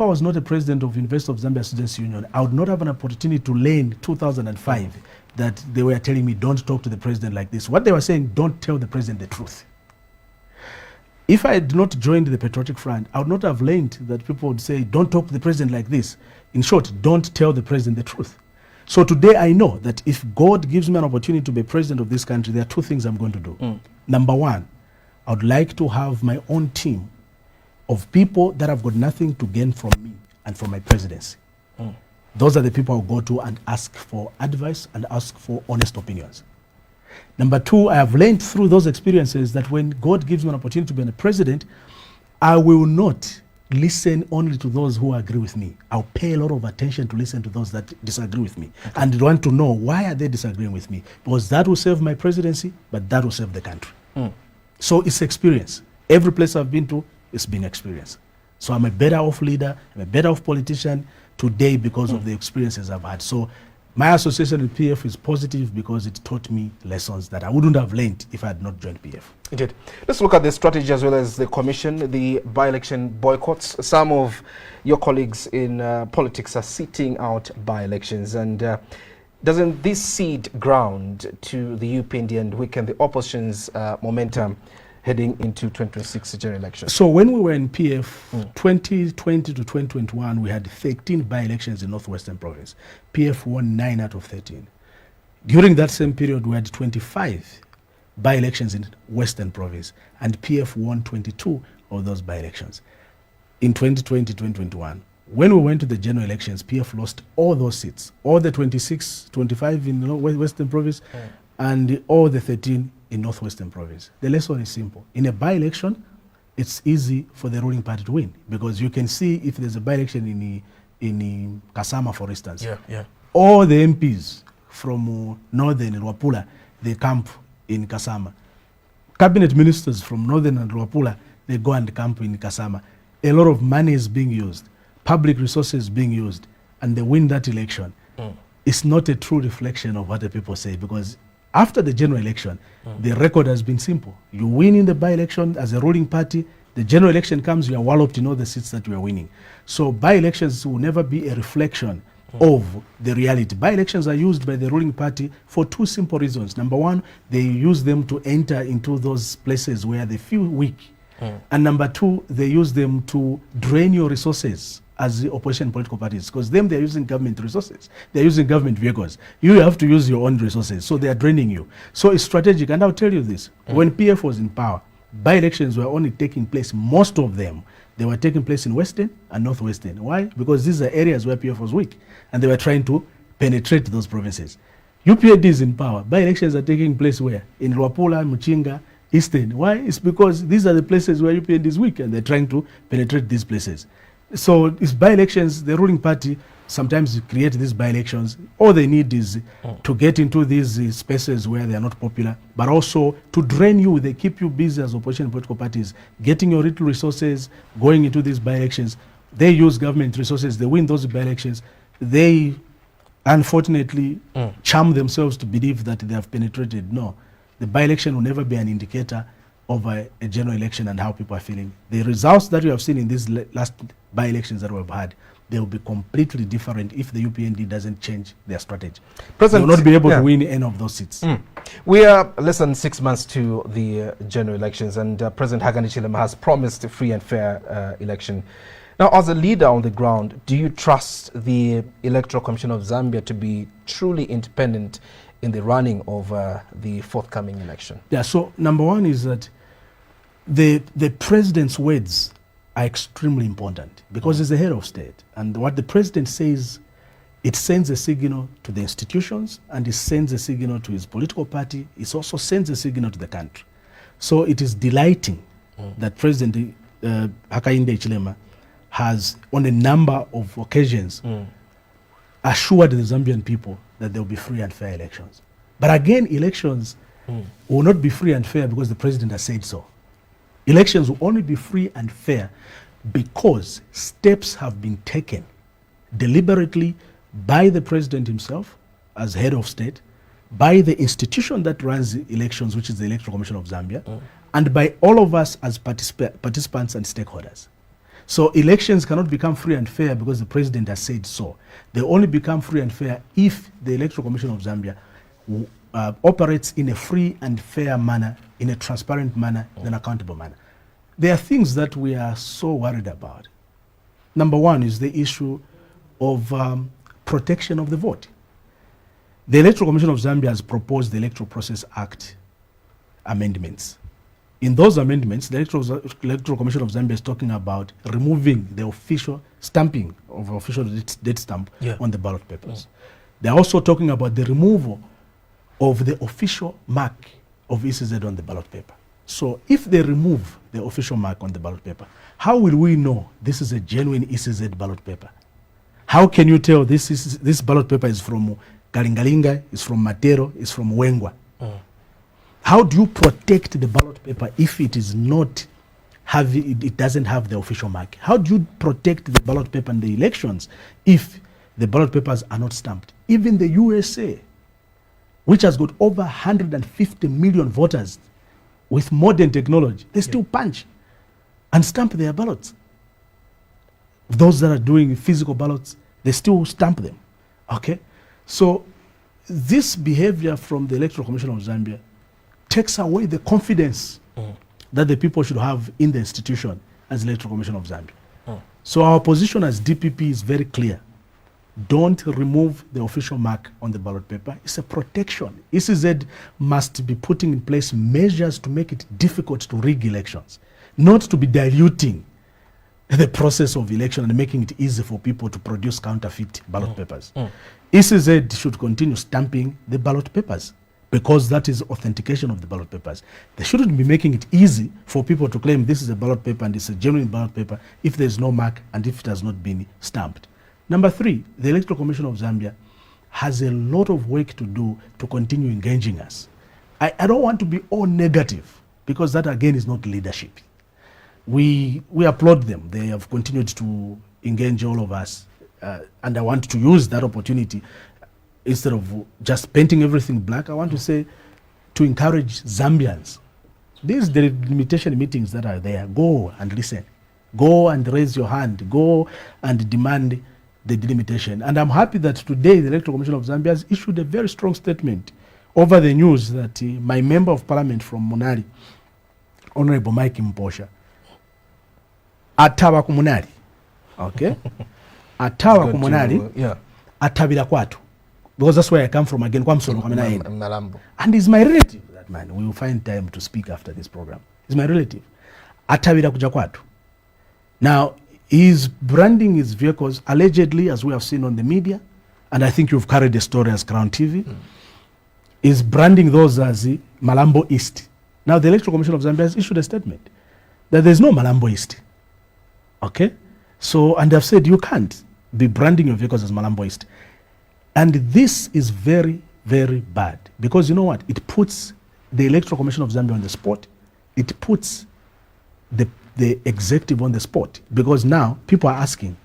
was not a president of University of Zambia Students' Union, I would not have an opportunity to learn 2005 that they were telling me, don't talk to the president like this. What they were saying, don't tell the president the truth. If I had not joined the Patriotic Front, I would not have learned that people would say, don't talk to the president like this. In short, don't tell the president the truth. So today I know that if God gives me an opportunity to be president of this country, there are two things I'm going to do. Number one, I would like to have my own team of people that have got nothing to gain from me and from my presidency. Those are the people I'll go to and ask for advice and ask for honest opinions. Number two, I have learned through those experiences that when God gives me an opportunity to be a president, I will not listen only to those who agree with me. I'll pay a lot of attention to listen to those that disagree with me, and want to know why are they disagreeing with me, because that will save my presidency, but that will save the country. So it's experience. Every place I've been to, it's been experience. So I'm a better off leader, I'm a better off politician today because of the experiences I've had. So my association with PF is positive because it taught me lessons that I wouldn't have learned if I had not joined PF. Indeed. Let's look at the strategy as well as the commission, the by-election boycotts. Some of your colleagues in politics are sitting out by-elections, and doesn't this seed ground to the UPND and weaken the opposition's momentum heading into 2026 general elections? So when we were in PF, 2020 to 2021, we had 13 by-elections in Northwestern Province. PF won 9 out of 13. During that same period, we had 25 by-elections in Western Province, and PF won 22 of those by-elections. In 2020, 2021, when we went to the general elections, PF lost all those seats, all the 26, 25 in Western Province, and all the 13 in Northwestern Province. The lesson is simple. In a by-election, it's easy for the ruling party to win, because you can see if there's a by-election in Kasama, for instance. All the MPs from Northern and Luapula, they camp in Kasama. Cabinet ministers from Northern and Luapula, they go and camp in Kasama. A lot of money is being used, public resources being used, and they win that election. It's not a true reflection of what the people say, because after the general election, the record has been simple. You win in the by-election as a ruling party, the general election comes, you are walloped in all the seats that you are winning. So by-elections will never be a reflection of the reality. By-elections are used by the ruling party for two simple reasons. Number one, they use them to enter into those places where they feel weak. And number two, they use them to drain your resources as the opposition political parties, because them, they're using government resources. They're using government vehicles. You have to use your own resources, so they are draining you. So it's strategic, and I'll tell you this. When PF was in power, by-elections were only taking place, most of them, they were taking place in Western and Northwestern. Why? Because these are areas where PF was weak, and they were trying to penetrate those provinces. UPND is in power. By-elections are taking place where? In Luapula, Muchinga, Eastern. Why? It's because these are the places where UPND is weak, and they're trying to penetrate these places. So it's by-elections, the ruling party sometimes create these by-elections. All they need is to get into these spaces where they are not popular, but also to drain you. They keep you busy as opposition political parties, getting your little resources, going into these by-elections. They use government resources, they win those by-elections. They unfortunately charm themselves to believe that they have penetrated. No, the by-election will never be an indicator of a general election and how people are feeling. The results that we have seen in these last by-elections that we've had, they will be completely different if the UPND doesn't change their strategy. They will not be able to win any of those seats. We are less than 6 months to the general elections, and President Hakainde Hichilema has promised a free and fair election. Now, as a leader on the ground, do you trust the Electoral Commission of Zambia to be truly independent in the running of the forthcoming election? Yeah, so number one is that the president's words are extremely important, because he's the head of state, and what the president says, it sends a signal to the institutions, and it sends a signal to his political party. It also sends a signal to the country. So it is delighting that President Hakainde Hichilema has, on a number of occasions, assured the Zambian people that there will be free and fair elections. But again, elections will not be free and fair because the president has said so. Elections will only be free and fair because steps have been taken deliberately by the president himself as head of state, by the institution that runs elections, which is the Electoral Commission of Zambia, and by all of us as participants and stakeholders. So elections cannot become free and fair because the president has said so. They only become free and fair if the Electoral Commission of Zambia operates in a free and fair manner, in a transparent manner, in an accountable manner. There are things that we are so worried about. Number one is the issue of protection of the vote. The Electoral Commission of Zambia has proposed the Electoral Process Act amendments. In those amendments, the Electoral Commission of Zambia is talking about removing the official stamping of official date stamp on the ballot papers. They're also talking about the removal of the official mark of ECZ on the ballot paper. So if they remove the official mark on the ballot paper, how will we know this is a genuine ECZ ballot paper? How can you tell this ballot paper is from Galingalinga, is from Matero, is from Wengwa? How do you protect the ballot paper if it is not it doesn't have the official mark? How do you protect the ballot paper in the elections if the ballot papers are not stamped? Even the USA, which has got over 150 million voters with modern technology, they still punch and stamp their ballots. Those that are doing physical ballots, they still stamp them. Okay? So this behavior from the Electoral Commission of Zambia takes away the confidence that the people should have in the institution as Electoral Commission of Zambia. So our position as DPP is very clear. Don't remove the official mark on the ballot paper. It's a protection. ECZ must be putting in place measures to make it difficult to rig elections, not to be diluting the process of election and making it easy for people to produce counterfeit ballot papers. ECZ should continue stamping the ballot papers because that is authentication of the ballot papers. They shouldn't be making it easy for people to claim this is a ballot paper and it's a genuine ballot paper if there's no mark and if it has not been stamped. Number 3, the Electoral Commission of Zambia has a lot of work to do to continue engaging us. I don't want to be all negative because that again is not leadership. We applaud them. They have continued to engage all of us. And I want to use that opportunity instead of just painting everything black. I want to say to encourage Zambians. These delimitation meetings that are there, go and listen. Go and raise your hand. Go and demand the delimitation. And I'm happy that today the Electoral Commission of Zambia has issued a very strong statement over the news that my member of parliament from Munali, Honorable Mike Mposha, atawa kumunali. Okay? Atawa kumunali. Yeah. Atabila kwatu. Because that's where I come from again. And he's my relative, that man. We will find time to speak after this program. He's my relative. Atabila kuja kwatu. Now, he's branding his vehicles allegedly, as we have seen on the media, and I think you've carried the story as Crown TV, is branding those as Malambo East. Now, the Electoral Commission of Zambia has issued a statement that there's no Malambo East. Okay? So, and they've said you can't be branding your vehicles as Malambo East. And this is very, very bad. Because you know what? It puts the Electoral Commission of Zambia on the spot. It puts the executive on the spot. Because now people are asking,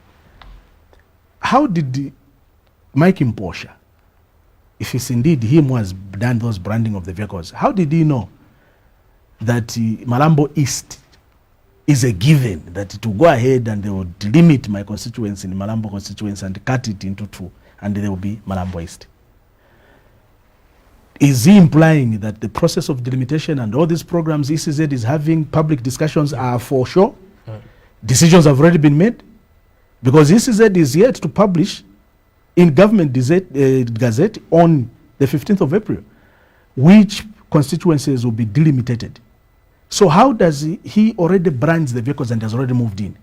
how did Mike Mposha, if it's indeed him who has done those branding of the vehicles, how did he know that Malambo East is a given, that to go ahead and they will delimit my constituency in Malambo constituency and cut it into 2 and there will be Malambo East? Is he implying that the process of delimitation and all these programs ECZ is having public discussions are for sure? Decisions have already been made? Because ECZ is yet to publish in government gazette on the 15th of April which constituencies will be delimited. So how does he already brands the vehicles and has already moved in?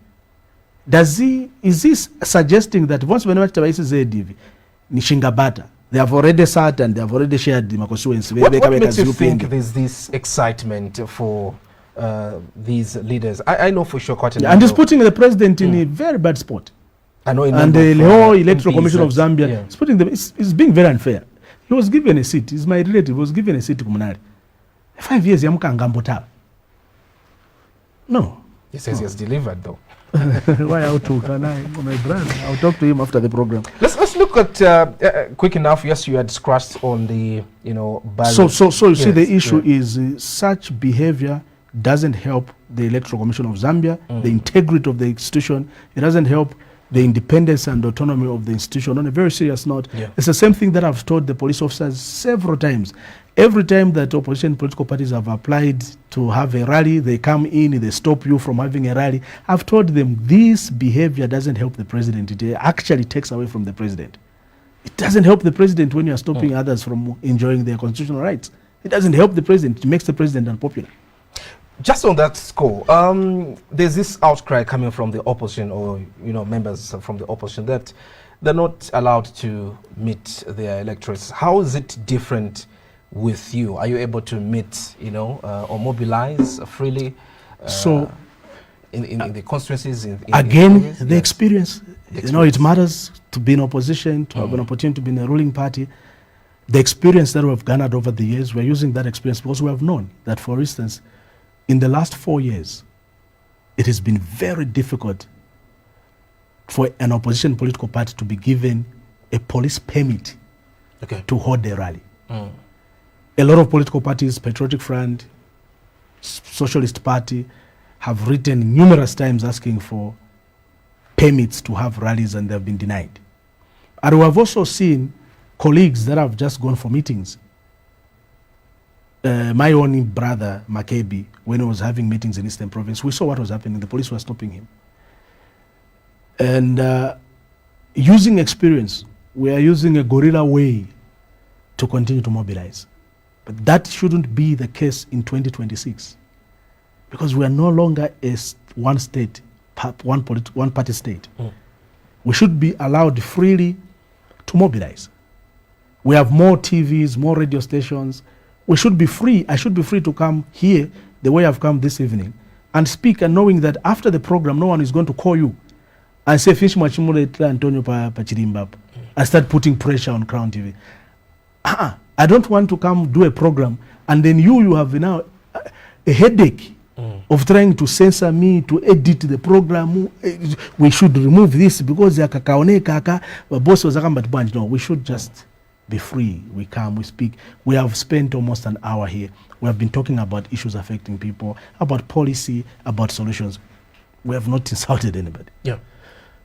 Is this suggesting that once whenever ECZ ni Shingabata, they have already sat and they have already shared the constituency? What makes you think there's this excitement for these leaders? I know for sure quite a lot. And it's putting the president in a very bad spot. I know. And the whole Electoral Commission of Zambia is putting them. It's being very unfair. He was given a seat. He's my relative. He was given a seat to Kumunari. 5 years, yamuka ngambota. No. He says he has delivered though. Why out to my brand? I'll talk to him after the program. Let's look at quick enough. Yes, you had scratched on the ballot. So you see the issue is such behavior doesn't help the Electoral Commission of Zambia, the integrity of the institution. It doesn't help the independence and autonomy of the institution. On a very serious note, it's the same thing that I've told the police officers several times. Every time that opposition political parties have applied to have a rally, they come in, they stop you from having a rally. I've told them this behavior doesn't help the president. It actually takes away from the president. It doesn't help the president when you are stopping others from enjoying their constitutional rights. It doesn't help the president. It makes the president unpopular. Just on that score, there's this outcry coming from the opposition, or members from the opposition, that they're not allowed to meet their electorates. How is it different with you? Are you able to meet, or mobilize freely? So, in the constituencies, again, the yes. experience. It matters to be in opposition, to have an opportunity to be in a ruling party. The experience that we've garnered over the years, we're using that experience because we have known that, for instance, in the last 4 years, it has been very difficult for an opposition political party to be given a police permit to hold a rally. A lot of political parties, Patriotic Front, Socialist Party, have written numerous times asking for permits to have rallies, and they've been denied. And we have also seen colleagues that have just gone for meetings. My own brother, Makebi, when he was having meetings in Eastern Province, we saw what was happening. The police were stopping him. And using experience, we are using a guerrilla way to continue to mobilize. But that shouldn't be the case in 2026, because we are no longer a one party state. We should be allowed freely to mobilize. We have more TVs, more radio stations. We should be free. I should be free to come here the way I've come this evening and speak, and knowing that after the program, no one is going to call you and say, Fish Machimule Antonio Pachirimba, and start putting pressure on Crown TV. I don't want to come do a program and then you have now a headache of trying to censor me, to edit the program. We should remove this because boss was no, we should just be free. We come, we speak. We have spent almost an hour here. We have been talking about issues affecting people, about policy, about solutions. We have not insulted anybody. Yeah.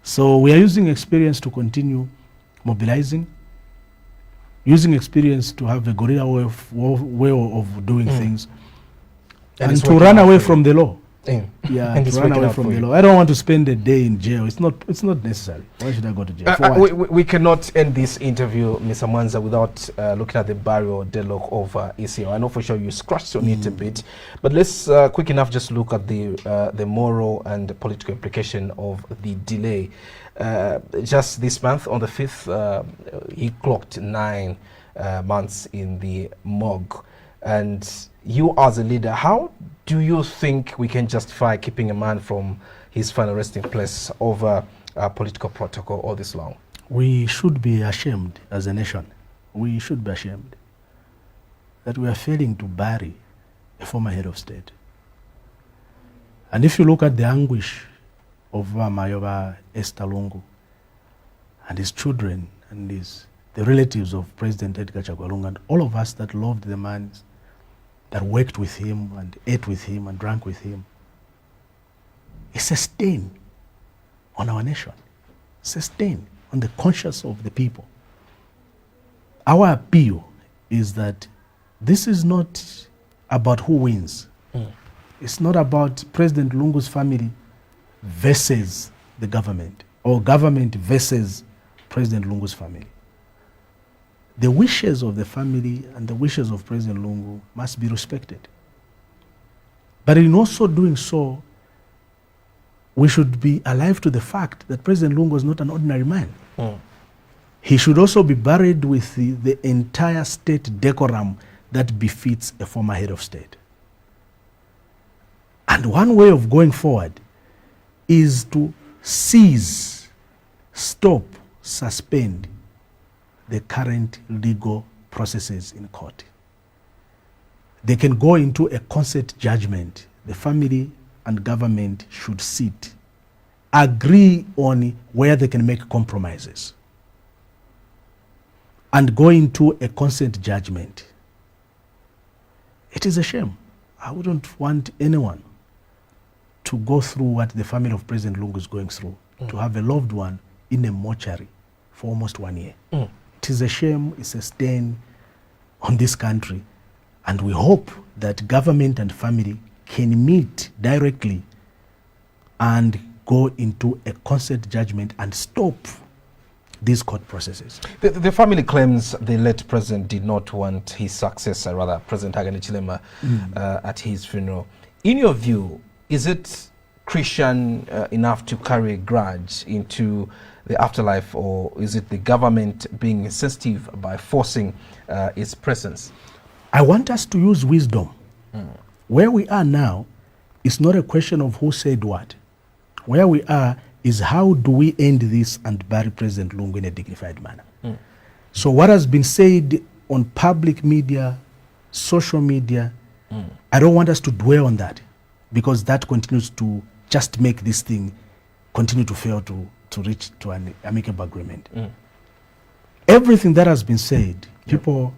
So we are using experience to continue mobilizing, using experience to have a guerrilla way of doing things, and to run away from the law. Yeah, to run away from the law. I don't want to spend a day in jail. It's not necessary. Why should I go to jail? We cannot end this interview, Mr. Mwanza, without looking at the barrier deadlock of ECO. I know for sure you scratched on it a bit, but let's quick enough just look at the moral and political implication of the delay. Just this month, on the 5th, he clocked 9 months in the morgue. And you as a leader, how do you think we can justify keeping a man from his final resting place over political protocol all this long? We should be ashamed as a nation. We should be ashamed that we are failing to bury a former head of state. And if you look at the anguish of Mayoba Esther Lungu and his children and the relatives of President Edgar Chagwa Lungu, and all of us that loved the man, that worked with him and ate with him and drank with him, it's a stain on our nation. It's a stain on the conscience of the people. Our appeal is that this is not about who wins. It's not about President Lungu's family versus the government, or government versus President Lungu's family. The wishes of the family and the wishes of President Lungu must be respected. But in also doing so, we should be alive to the fact that President Lungu is not an ordinary man. He should also be buried with the entire state decorum that befits a former head of state. And one way of going forward is to cease, stop, suspend the current legal processes in court. They can go into a consent judgment. The family and government should sit, agree on where they can make compromises, and go into a consent judgment. It is a shame. I wouldn't want anyone to go through what the family of President Lungu is going through, to have a loved one in a mortuary for almost 1 year. It is a shame, it's a stain on this country, and we hope that government and family can meet directly and go into a consent judgment and stop these court processes. The family claims the late president did not want his successor, rather President Hakainde Hichilema, at his funeral. In your view, is it Christian enough to carry a grudge into the afterlife, or is it the government being sensitive by forcing its presence? I want us to use wisdom. Where we are now is not a question of who said what. Where we are is how do we end this and bury President Lungu in a dignified manner. So what has been said on public media, social media, I don't want us to dwell on that, because that continues to just make this thing continue to fail to reach to an amicable agreement. Everything that has been said, people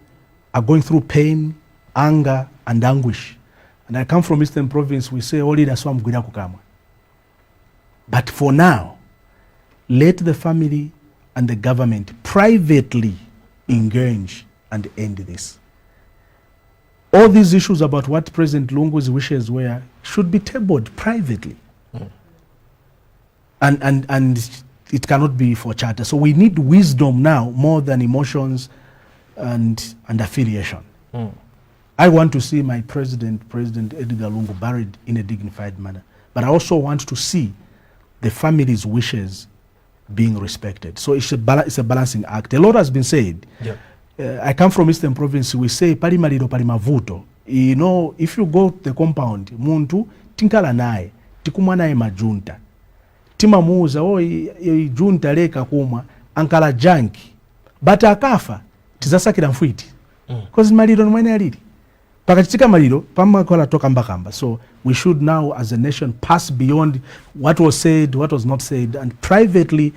are going through pain, anger, and anguish. And I come from Eastern Province, we say, Oli da swam gwira kukama. But for now, let the family and the government privately engage and end this. All these issues about what President Lungu's wishes were should be tabled privately. And it cannot be for charter. So we need wisdom now more than emotions and affiliation. I want to see my President Edgar Lungu, buried in a dignified manner. But I also want to see the family's wishes being respected. So it's a balancing act. A lot has been said. I come from Eastern Province, we say pali maliro pali mavuto. You know, if you go to the compound, muntu tinkala nae, tikumwa nae majunta. Tima muuza, junta leka kumwa, ankala janki. Bata akafa, tizasakira mfuiti. Because maliro nwene aliri. Pakachitika maliro, pama kola toka mbakamba. So we should now as a nation pass beyond what was said, what was not said, and privately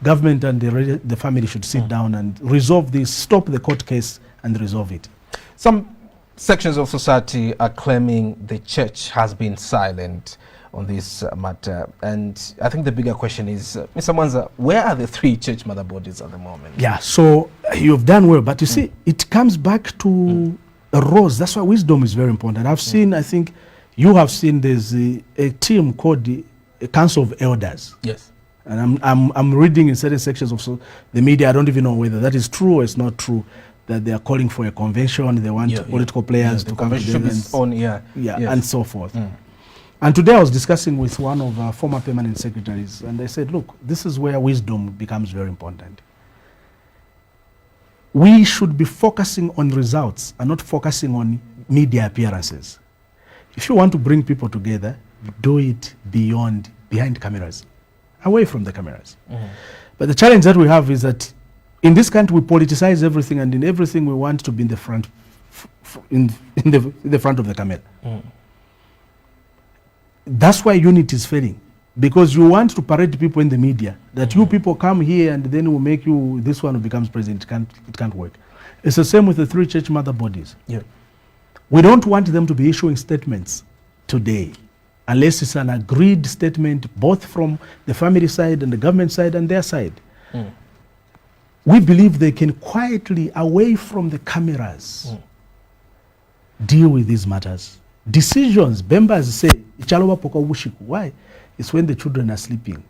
government and the family should sit down and resolve this, stop the court case and resolve it. Some sections of society are claiming the church has been silent on this matter. And I think the bigger question is, Mr. Mwanza, where are the three church mother bodies at the moment? Yeah, so you've done well, but you see, it comes back to a rose. That's why wisdom is very important. I've seen, I think you have seen, there's a team called the Council of Elders. Yes. And I'm reading in certain sections of the media, I don't even know whether that is true or it's not true, that they are calling for a convention, they want political players to come together and so forth. And today I was discussing with one of our former permanent secretaries, and they said, look, this is where wisdom becomes very important. We should be focusing on results and not focusing on media appearances. If you want to bring people together, do it behind cameras. Away from the cameras. But the challenge that we have is that in this country we politicize everything, and in everything we want to be in the front, in the front of the camera. That's why unity is failing, because you want to parade people in the media that you people come here and then we'll make you this one who becomes president. It can't work. It's the same with the three church mother bodies. We don't want them to be issuing statements today, unless it's an agreed statement both from the family side and the government side and their side. We believe they can quietly, away from the cameras, deal with these matters. Decisions, members say, why? It's when the children are sleeping.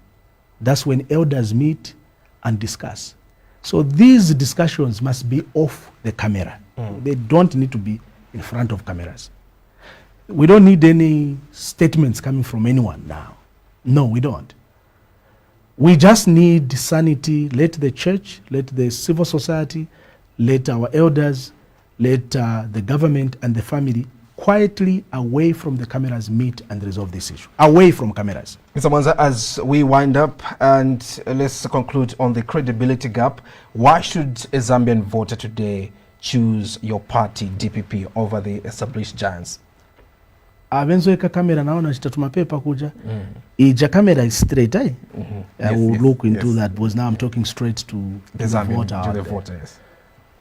That's when elders meet and discuss. So these discussions must be off the camera. They don't need to be in front of cameras. We don't need any statements coming from anyone now. No, we don't. We just need sanity. Let the church, let the civil society, let our elders, let the government and the family quietly, away from the cameras, meet and resolve this issue. Away from cameras. Mr. Mwanza, as we wind up and let's conclude on the credibility gap, why should a Zambian voter today choose your party, DPP, over the established giants? Abenzoeka camera naona chitatuma paper kuja. Ija camera is straight, I will look into that, because now I'm talking straight to the voter. Yes.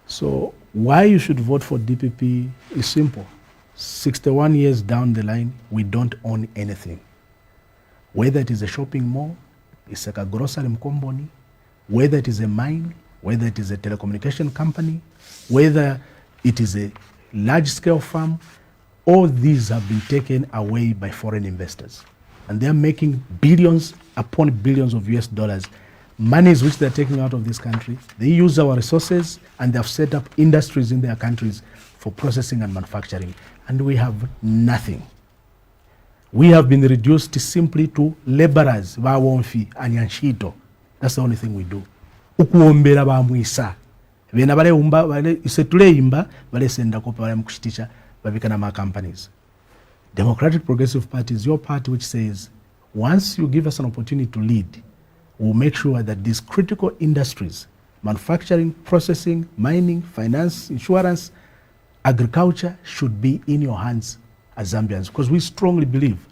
So why you should vote for DPP is simple. 61 years down the line, we don't own anything. Whether it is a shopping mall, it's like a grocery mkomboni, whether it is a mine, whether it is a telecommunication company, whether it is a large-scale farm, all these have been taken away by foreign investors. And they're making billions upon billions of US dollars, monies which they're taking out of this country. They use our resources and they have set up industries in their countries for processing and manufacturing. And we have nothing. We have been reduced simply to laborers, bawonfi, anyanshito. That's the only thing we do. Ukuombera ba mwisa. bena bale umba bale isetule imba bale senda ko bale mkushiticha babikana ma companies. Democratic Progressive Party is your party which says once you give us an opportunity to lead, we'll make sure that these critical industries, manufacturing, processing, mining, finance, insurance, agriculture, should be in your hands as Zambians, because we strongly believe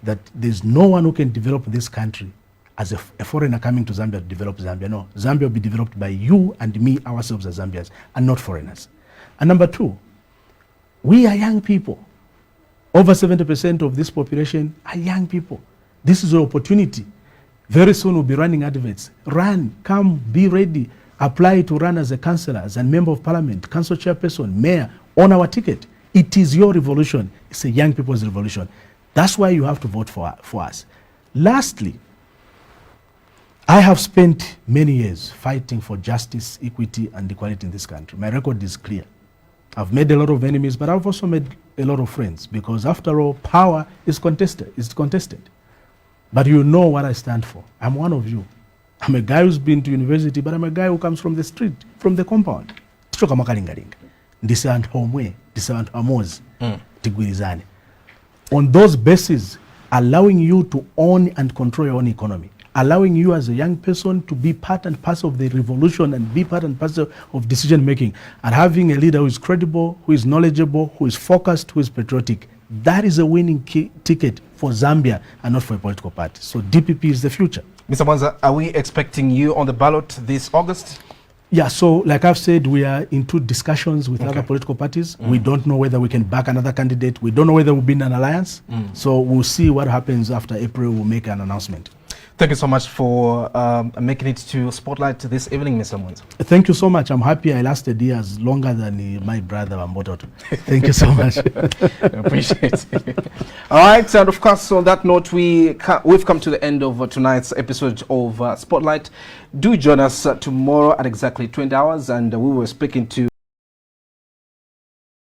that there's no one who can develop this country as a foreigner coming to Zambia to develop Zambia. No, Zambia will be developed by you and me, ourselves as Zambians, and not foreigners. And number two, we are young people. Over 70% of this population are young people. This is an opportunity. Very soon we'll be running adverts. Run, come, be ready. Apply to run as a councillor, as a member of parliament, council chairperson, mayor, on our ticket. It is your revolution. It's a young people's revolution. That's why you have to vote for us. Lastly, I have spent many years fighting for justice, equity, and equality in this country. My record is clear. I've made a lot of enemies, but I've also made a lot of friends, because after all, power is contested. But you know what I stand for. I'm one of you. I'm a guy who's been to university, but I'm a guy who comes from the street, from the compound. On those bases, allowing you to own and control your own economy, allowing you as a young person to be part and parcel of the revolution and be part and parcel of decision making, and having a leader who is credible, who is knowledgeable, who is focused, who is patriotic. That is a winning ticket for Zambia and not for a political party. So DPP is the future. Mr. Mwanza, are we expecting you on the ballot this August? Yeah, so like I've said, we are into discussions with other political parties. We don't know whether we can back another candidate. We don't know whether we'll be in an alliance. So we'll see what happens after April. We'll make an announcement. Thank you so much for making it to Spotlight this evening, Mr. Mwanza. Thank you so much. I'm happy I lasted years longer than my brother Wambotot. Thank you so much. I appreciate it. All right, and of course, on that note, we've come to the end of tonight's episode of Spotlight. Do join us tomorrow at exactly 20 hours, and we were speaking to